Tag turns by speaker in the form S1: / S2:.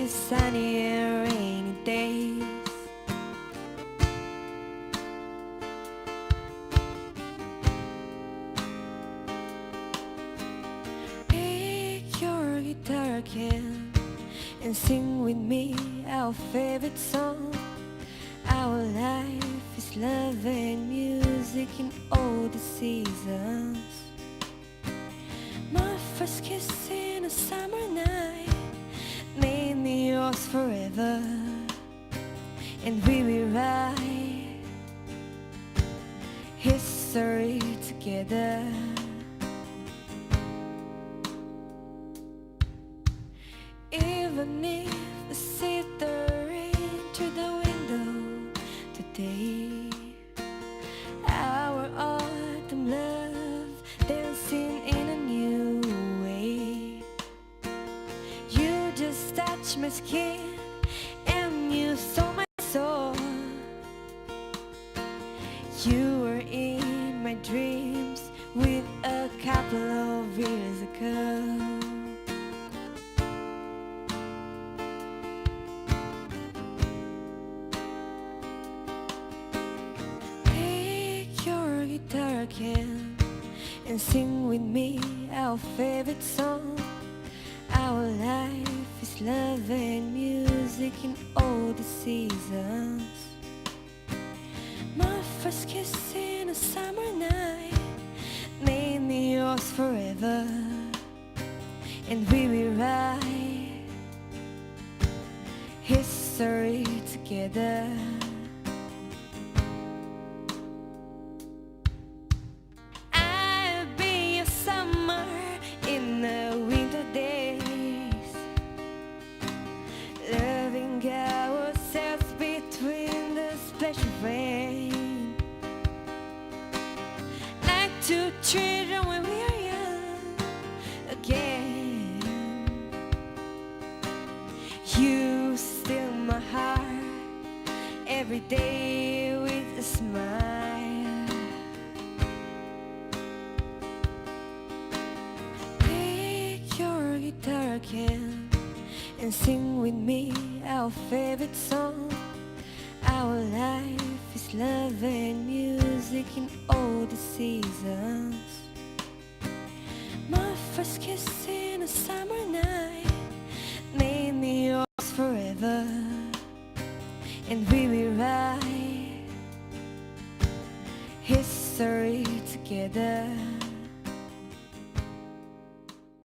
S1: the sunny and rainy days. Pick your guitar again and sing with me our favorite song. Our life is love and music in all the seasons. My first kiss in a summer night made me yours forever, and we will write history together. Even if I see the rain through the window today, our autumn love dancing in a new way. You just touched my skin and you saw my soul. You were in my dreams with a couple of years ago. Guitar again and sing with me our favorite song. Our life is love and music in all the seasons. My first kiss in a summer night made me yours forever, and we will write history together. Ourselves between the splash of rain, like two children when we are young again. You steal my heart every day with a smile. Pick your guitar again and sing with me our favorite song. Our life is love and music in all the seasons. My first kiss in a summer night made me yours forever, and we will write history together.